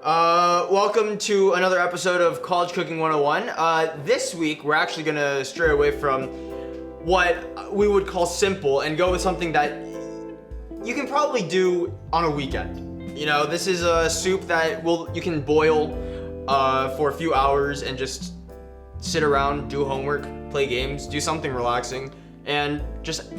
Welcome to another episode of College Cooking 101. This week, we're actually gonna stray away from what we would call simple and go with something that you can probably do on a weekend. You know, this is a soup that you can boil for a few hours and just sit around, do homework, play games, do something relaxing, and just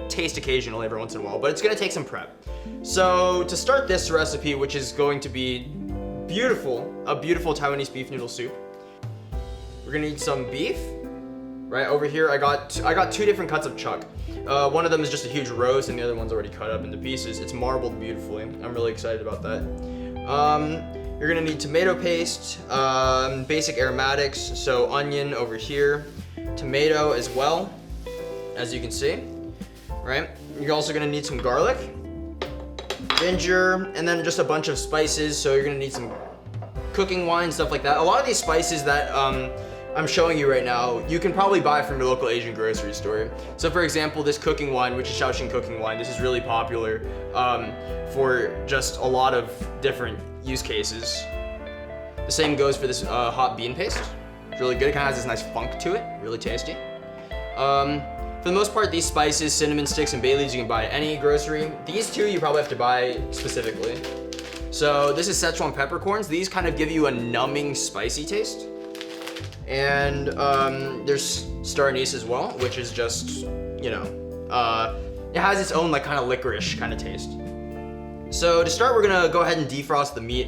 taste occasionally every once in a while, but it's gonna take some prep. So to start this recipe, which is going to be a beautiful Taiwanese beef noodle soup, we're gonna need some beef. Right over here, I got two different cuts of chuck. One of them is just a huge roast, and the other one's already cut up into pieces. It's marbled beautifully. I'm really excited about that. You're gonna need tomato paste, basic aromatics, so onion over here, tomato as well, as you can see, right? You're also gonna need some garlic, ginger, and then just a bunch of spices. So you're gonna need some cooking wine, stuff like that. A lot of these spices that I'm showing you right now, you can probably buy from your local Asian grocery store. So for example, this cooking wine, which is Shaoxing cooking wine, this is really popular for just a lot of different use cases. The same goes for this hot bean paste. It's really good, it kind of has this nice funk to it, really tasty. For the most part, these spices, cinnamon sticks and bay leaves, you can buy at any grocery. These two you probably have to buy specifically. So this is Sichuan peppercorns. These kind of give you a numbing spicy taste. And there's star anise as well, which is just, you know, it has its own like kind of licorice kind of taste. So to start, we're gonna go ahead and defrost the meat.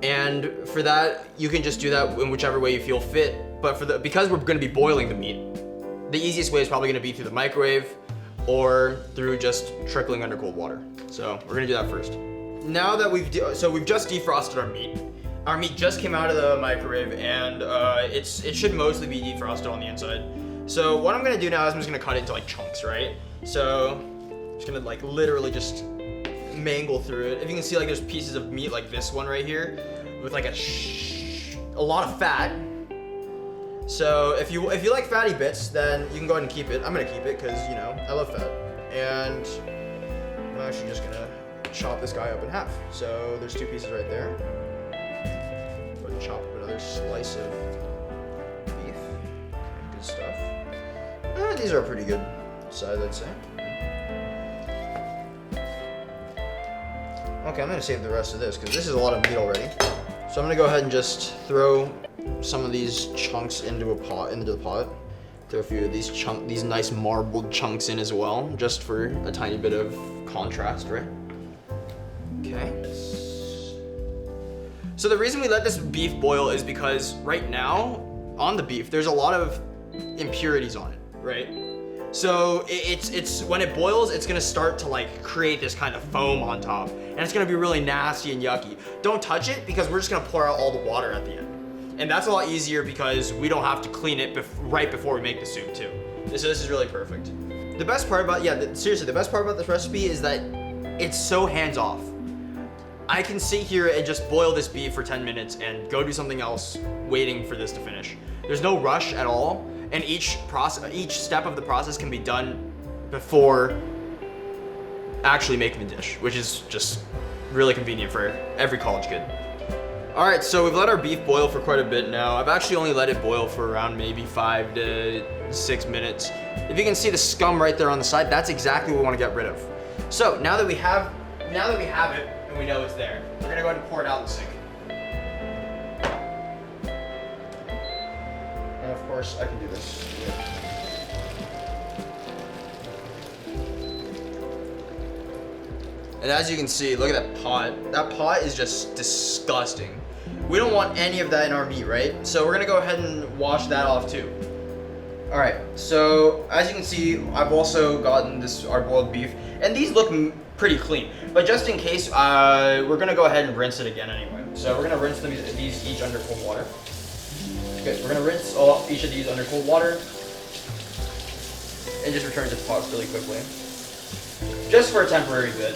And for that, you can just do that in whichever way you feel fit. But because we're gonna be boiling the meat, the easiest way is probably gonna be through the microwave or through just trickling under cold water. So we're gonna do that first. Now that we've just defrosted our meat. Our meat just came out of the microwave, and it should mostly be defrosted on the inside. So what I'm gonna do now is I'm just gonna cut it into like chunks, right? So I'm just gonna like literally just mangle through it. If you can see, like there's pieces of meat like this one right here with like a lot of fat. So if you like fatty bits, then you can go ahead and keep it. I'm gonna keep it because, you know, I love fat. And I'm actually just gonna chop this guy up in half. So there's two pieces right there. Go ahead and chop up another slice of beef. Good stuff. These are a pretty good size, I'd say. Okay, I'm gonna save the rest of this because this is a lot of meat already. So I'm gonna go ahead and just throw some of these chunks into the pot. Throw a few of these nice marbled chunks in as well, just for a tiny bit of contrast, right? Okay. So the reason we let this beef boil is because right now, on the beef, there's a lot of impurities on it, right? So it's when it boils, it's gonna start to like create this kind of foam on top, and it's gonna be really nasty and yucky. Don't touch it because we're just gonna pour out all the water at the end. And that's a lot easier because we don't have to clean it right before we make the soup too. This is really perfect. The best part about, seriously, the best part about this recipe is that it's so hands-off. I can sit here and just boil this beef for 10 minutes and go do something else waiting for this to finish. There's no rush at all, and each step of the process can be done before actually making the dish, which is just really convenient for every college kid. All right, so we've let our beef boil for quite a bit now. I've actually only let it boil for around maybe 5 to 6 minutes. If you can see the scum right there on the side, that's exactly what we want to get rid of. So now that we have it and we know it's there, we're gonna go ahead and pour it out in the sink. And of course, I can do this. And as you can see, look at that pot. That pot is just disgusting. We don't want any of that in our meat, right? So we're gonna go ahead and wash that off too. All right, so as you can see, I've also gotten our boiled beef, and these look pretty clean. But just in case, we're gonna go ahead and rinse it again anyway. So we're gonna rinse these each under cold water. Okay, we're gonna rinse each of these under cold water, and just return to the pot really quickly, just for a temporary bit.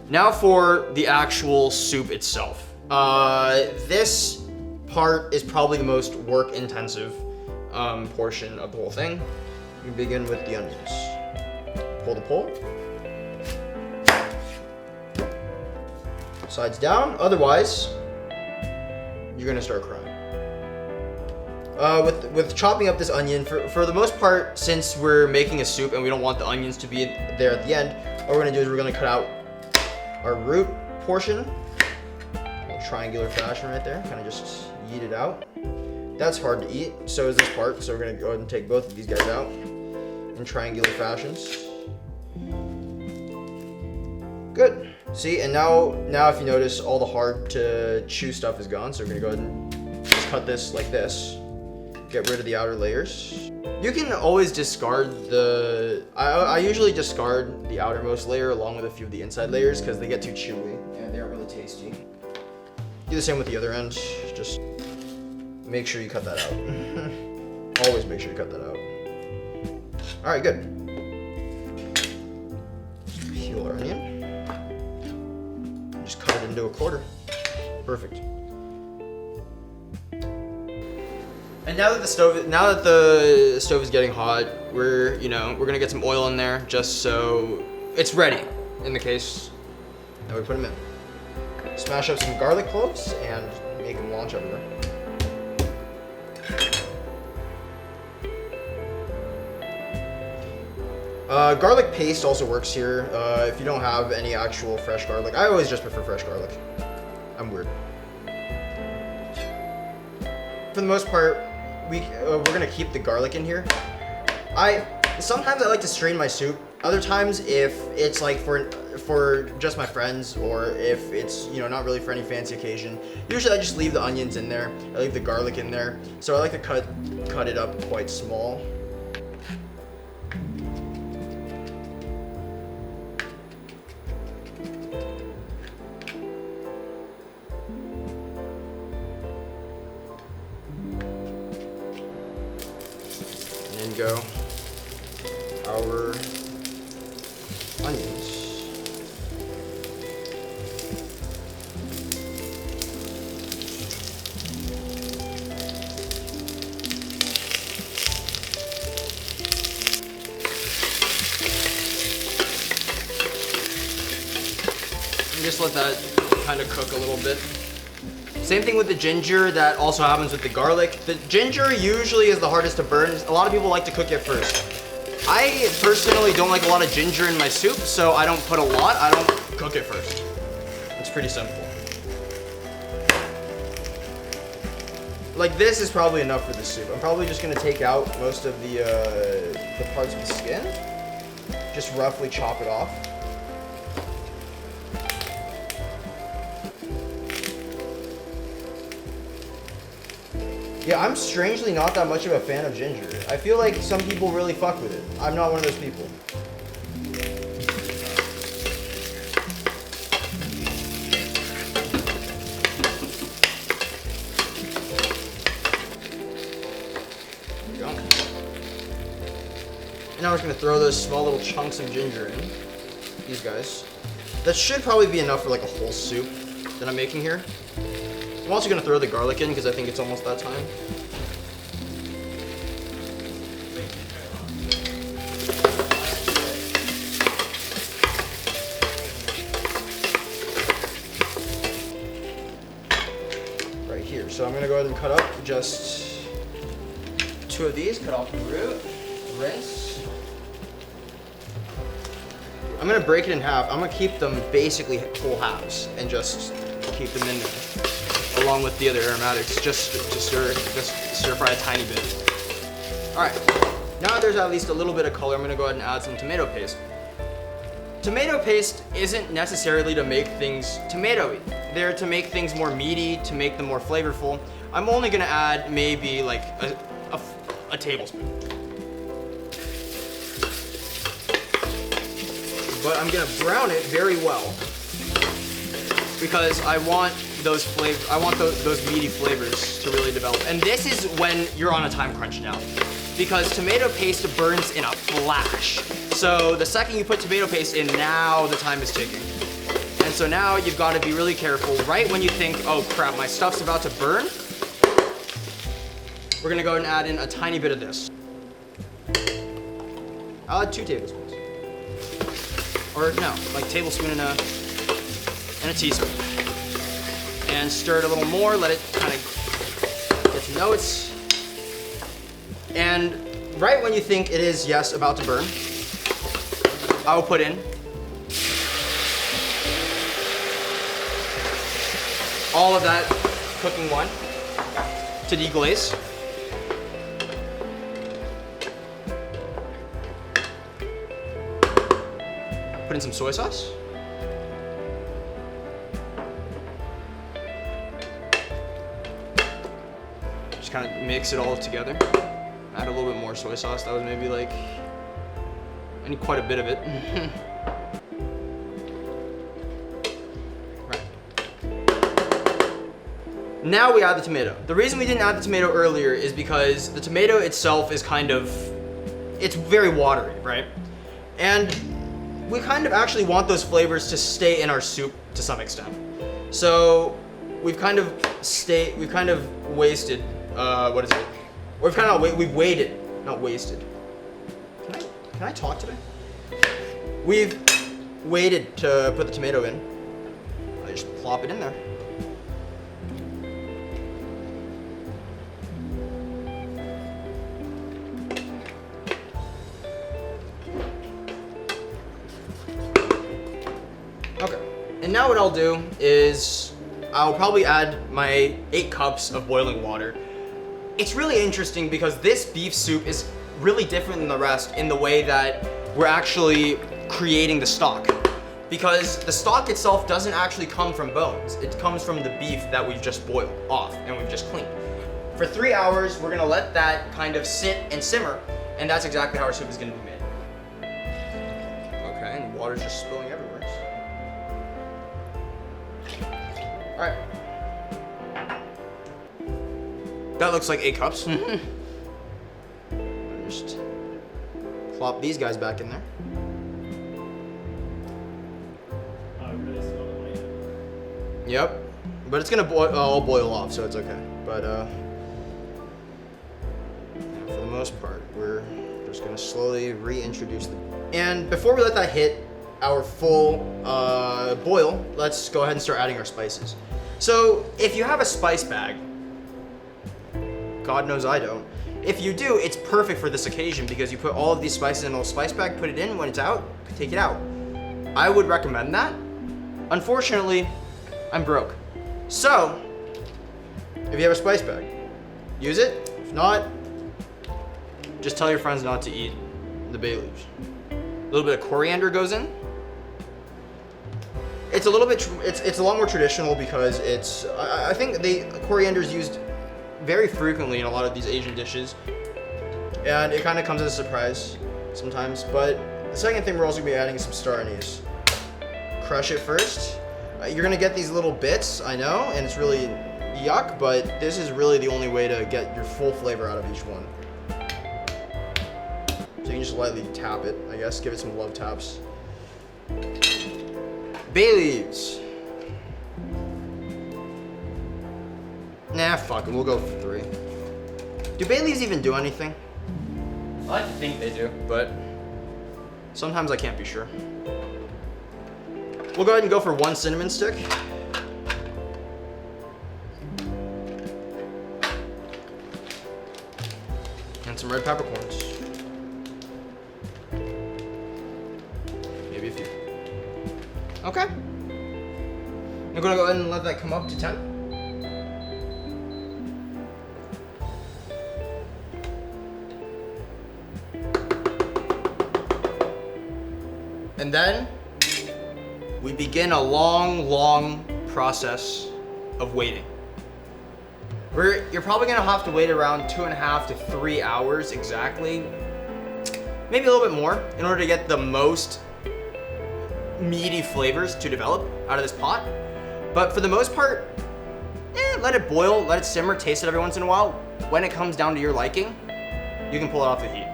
Now for the actual soup itself. This part is probably the most work-intensive portion of the whole thing. You begin with the onions. Pull the pole. Sides down, otherwise, you're gonna start crying. With chopping up this onion, for the most part, since we're making a soup and we don't want the onions to be there at the end, what we're gonna do is we're gonna cut out our root portion, in a triangular fashion right there, kind of just yeet it out. That's hard to eat, so is this part, so we're gonna go ahead and take both of these guys out in triangular fashions. Good. See, and now if you notice, all the hard to chew stuff is gone, so we're gonna go ahead and just cut this like this. Get rid of the outer layers. You can always discard I usually discard the outermost layer along with a few of the inside layers because they get too chewy and they aren't really tasty. Do the same with the other end. Just make sure you cut that out. Always make sure you cut that out. All right, good. Peel our onion. Just cut it into a quarter. Perfect. And now that the stove is getting hot, we're gonna get some oil in there just so it's ready in the case that we put them in. Smash up some garlic cloves and make them launch everywhere. Garlic paste also works here if you don't have any actual fresh garlic. I always just prefer fresh garlic. I'm weird. For the most part, we're gonna keep the garlic in here. Sometimes I like to strain my soup. Other times, if it's like for just my friends, or if it's not really for any fancy occasion, usually I just leave the onions in there. I leave the garlic in there. So I like to cut it up quite small. Go our onions. And just let that kind of cook a little bit. Same thing with the ginger, that also happens with the garlic. The ginger usually is the hardest to burn. A lot of people like to cook it first. I personally don't like a lot of ginger in my soup, so I don't put a lot. I don't cook it first. It's pretty simple. Like this is probably enough for the soup. I'm probably just gonna take out most of the parts of the skin. Just roughly chop it off. Yeah, I'm strangely not that much of a fan of ginger. I feel like some people really fuck with it. I'm not one of those people. There we go. And now we're just gonna throw those small little chunks of ginger in. These guys. That should probably be enough for like a whole soup that I'm making here. I'm also gonna throw the garlic in because I think it's almost that time. Right here. So I'm gonna go ahead and cut up just 2 of these, cut off the root, rinse. I'm gonna break it in half. I'm gonna keep them basically whole halves and just keep them in there, along with the other aromatics, just stir fry a tiny bit. All right, now that there's at least a little bit of color, I'm gonna go ahead and add some tomato paste. Tomato paste isn't necessarily to make things tomatoey. They're to make things more meaty, to make them more flavorful. I'm only gonna add maybe like a tablespoon. But I'm gonna brown it very well because I want those meaty flavors to really develop. And this is when you're on a time crunch now, because tomato paste burns in a flash. So the second you put tomato paste in, now the time is ticking. And so now you've got to be really careful. Right when you think, oh crap, my stuff's about to burn, we're gonna go ahead and add in a tiny bit of this. I'll add 2 tablespoons. Or no, like tablespoon and a teaspoon. And stir it a little more, let it kind of get to know it. And right when you think it is, yes, about to burn, I will put in all of that cooking wine to deglaze. Put in some soy sauce. Just kind of mix it all together. Add a little bit more soy sauce. That was maybe like, I need quite a bit of it. Right. Now we add the tomato. The reason we didn't add the tomato earlier is because the tomato itself is kind of, it's very watery, right? And we kind of actually want those flavors to stay in our soup to some extent. So we've kind of wasted, what is it? We've waited, not wasted. Can I talk today? We've waited to put the tomato in. I just plop it in there. Okay, and now what I'll do is I'll probably add my 8 cups of boiling water. It's really interesting because this beef soup is really different than the rest in the way that we're actually creating the stock. Because the stock itself doesn't actually come from bones. It comes from the beef that we've just boiled off and we've just cleaned. For 3 hours, we're gonna let that kind of sit and simmer, and that's exactly how our soup is gonna be made. Okay, and water's just spilling everywhere. All right. That looks like 8 cups. Just plop these guys back in there. Yep, but it's gonna all boil off, so it's okay. But yeah, for the most part, we're just gonna slowly reintroduce them. And before we let that hit our full boil, let's go ahead and start adding our spices. So if you have a spice bag, God knows I don't. If you do, it's perfect for this occasion because you put all of these spices in a little spice bag, put it in, when it's out, take it out. I would recommend that. Unfortunately, I'm broke. So, if you have a spice bag, use it. If not, just tell your friends not to eat the bay leaves. A little bit of coriander goes in. It's a little bit, it's a lot more traditional because it's, I think coriander is used very frequently in a lot of these Asian dishes, and it kind of comes as a surprise sometimes. But the second thing we're also gonna be adding is some star anise. Crush it first. You're gonna get these little bits, I know, and it's really yuck, but this is really the only way to get your full flavor out of each one. So you can just lightly tap it, I guess, give it some love taps. Bay leaves. Nah, fuck it, we'll go for 3. Do bay leaves even do anything? I like to think they do, but sometimes I can't be sure. We'll go ahead and go for 1 cinnamon stick. And some red peppercorns. Maybe a few. Okay. I'm gonna go ahead and let that come up to 10. And then we begin a long, long process of waiting. You're probably gonna have to wait around 2.5 to 3 hours exactly, maybe a little bit more, in order to get the most meaty flavors to develop out of this pot. But for the most part, let it boil, let it simmer, taste it every once in a while. When it comes down to your liking, you can pull it off the heat.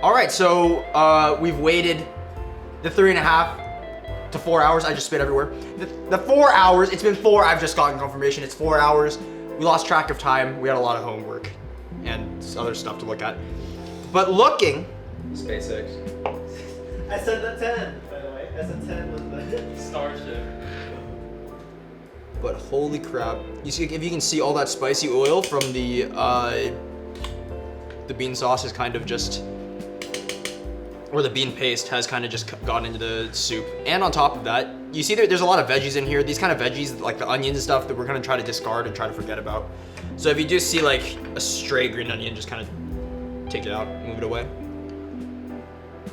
All right, so we've waited the 3.5 to 4 hours. I just spit everywhere. The 4 hours, it's been 4, I've just gotten confirmation, it's 4 hours. We lost track of time, we had a lot of homework. and other stuff to look at. But looking, SpaceX. I said the 10, by the way. I said 10 was the Starship. but holy crap! You see, if you can see all that spicy oil from the bean sauce is kind of just, or the bean paste has kind of just gotten into the soup. And on top of that, you see there's a lot of veggies in here. These kind of veggies, like the onions and stuff, that we're gonna try to discard and try to forget about. So if you do see like a stray green onion, just kind of take it out, move it away.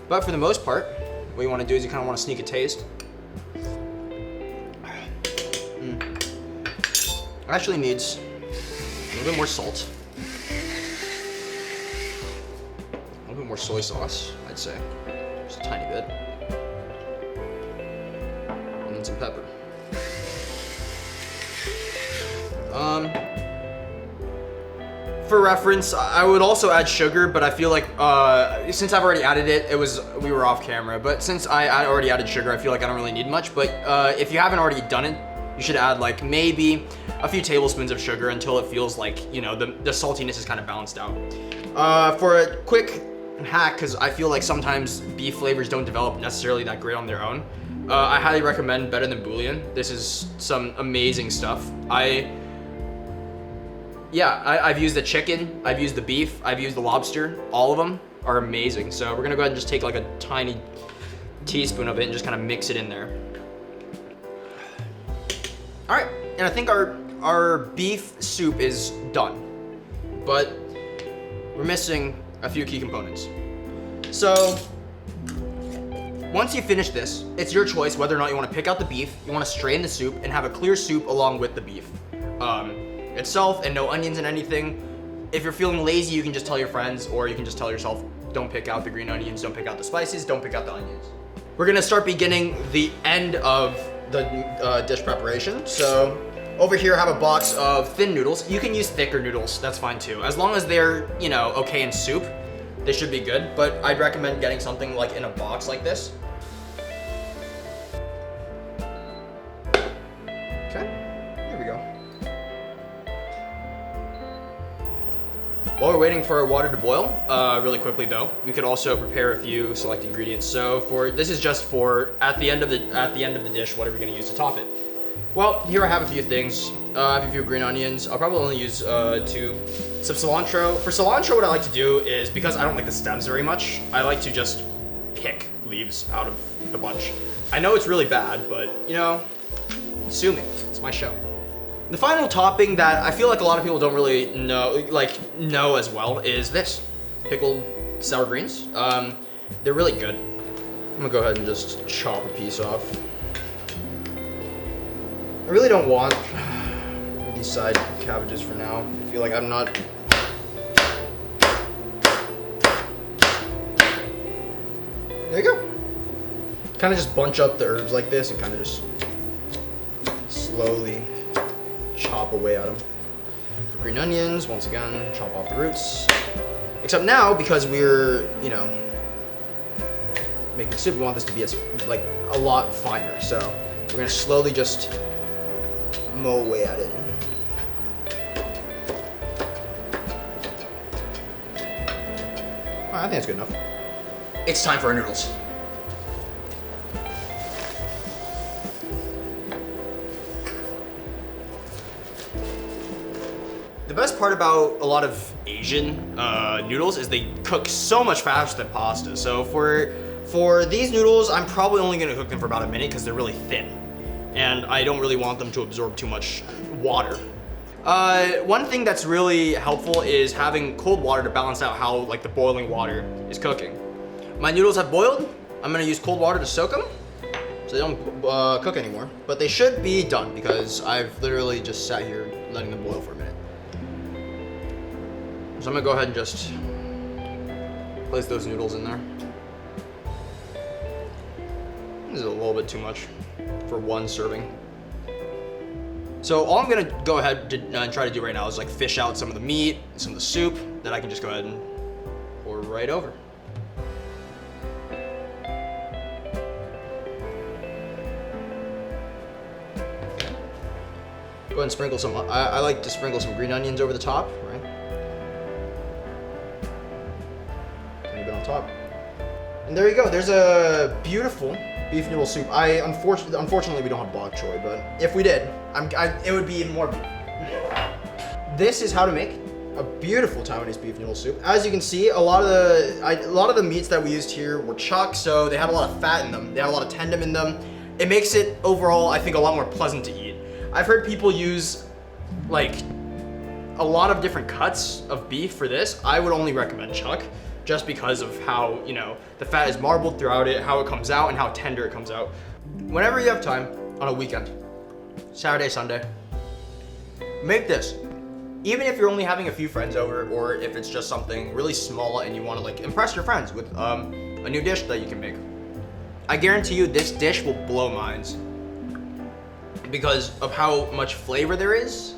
But for the most part, what you want to do is you kind of want to sneak a taste. Actually needs a little bit more salt. A little bit more soy sauce, I'd say. Just a tiny bit. And then some pepper. For reference, I would also add sugar, but I feel like since I've already added it, we were off camera. But since I already added sugar, I feel like I don't really need much. But if you haven't already done it, you should add like maybe a few tablespoons of sugar until it feels like, you know, the saltiness is kind of balanced out. For a quick hack, because I feel like sometimes beef flavors don't develop necessarily that great on their own, I highly recommend Better Than Bouillon. This is some amazing stuff. I've used the chicken, I've used the beef, I've used the lobster. All of them are amazing. So we're gonna go ahead and just take like a tiny teaspoon of it and just kind of mix it in there. All right, and I think our beef soup is done, but we're missing a few key components. So once you finish this, it's your choice whether or not you want to pick out the beef, you want to strain the soup and have a clear soup along with the beef itself and no onions and anything. If you're feeling lazy, you can just tell your friends, or you can just tell yourself, don't pick out the green onions, don't pick out the spices, don't pick out the onions. We're gonna start beginning the end of the dish preparation. So over here I have a box of thin noodles. You can use thicker noodles, that's fine too. As long as they're, you know, okay in soup, they should be good. But I'd recommend getting something like in a box like this. Okay, here we go. While we're waiting for our water to boil, really quickly though, we could also prepare a few select ingredients. So this is just for at the end of the dish, what are we gonna use to top it? Well, here I have a few things. I have a few green onions. I'll probably only use 2. Some cilantro. For cilantro, what I like to do is, because I don't like the stems very much, I like to just pick leaves out of the bunch. I know it's really bad, but you know, sue me. It's my show. The final topping that I feel like a lot of people don't really know as well is this. Pickled sour greens. They're really good. I'm gonna go ahead and just chop a piece off. I really don't want these side cabbages for now. I feel like I'm not... There you go. Kind of just bunch up the herbs like this and kind of just slowly chop away at them. For green onions, once again, chop off the roots. Except now, because we're, you know, making soup, we want this to be like a lot finer. So we're gonna slowly just mow away at it. I think that's good enough. It's time for our noodles. The best part about a lot of Asian noodles is they cook so much faster than pasta. So for these noodles, I'm probably only gonna cook them for about a minute because they're really thin. And I don't really want them to absorb too much water. One thing that's really helpful is having cold water to balance out how like the boiling water is cooking. My noodles have boiled. I'm gonna use cold water to soak them so they don't cook anymore. But they should be done because I've literally just sat here letting them boil for a minute. So I'm gonna go ahead and just place those noodles in there. This is a little bit too much for one serving. So all I'm gonna go ahead and try to do right now is like fish out some of the meat, some of the soup, that I can just go ahead and pour right over. Go ahead and sprinkle some, I like to sprinkle some green onions over the top, right? top. And there you go. There's a beautiful beef noodle soup. Unfortunately, we don't have bok choy, but if we did, it would be even more beef. This is how to make a beautiful Taiwanese beef noodle soup. As you can see, a lot of the meats that we used here were chuck, so they had a lot of fat in them. They had a lot of tendon in them. It makes it overall, I think, a lot more pleasant to eat. I've heard people use like a lot of different cuts of beef for this. I would only recommend chuck, just because of how, you know, the fat is marbled throughout it, how it comes out, and how tender it comes out. Whenever you have time on a weekend, Saturday, Sunday, make this. Even if you're only having a few friends over, or if it's just something really small and you want to like impress your friends with a new dish that you can make. I guarantee you this dish will blow minds because of how much flavor there is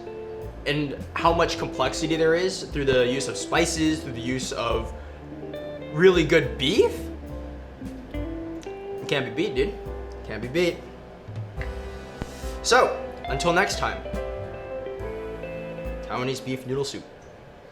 and how much complexity there is through the use of spices, through the use of really good beef. It can't be beat, dude. Can't be beat. So, until next time, Taiwanese beef noodle soup.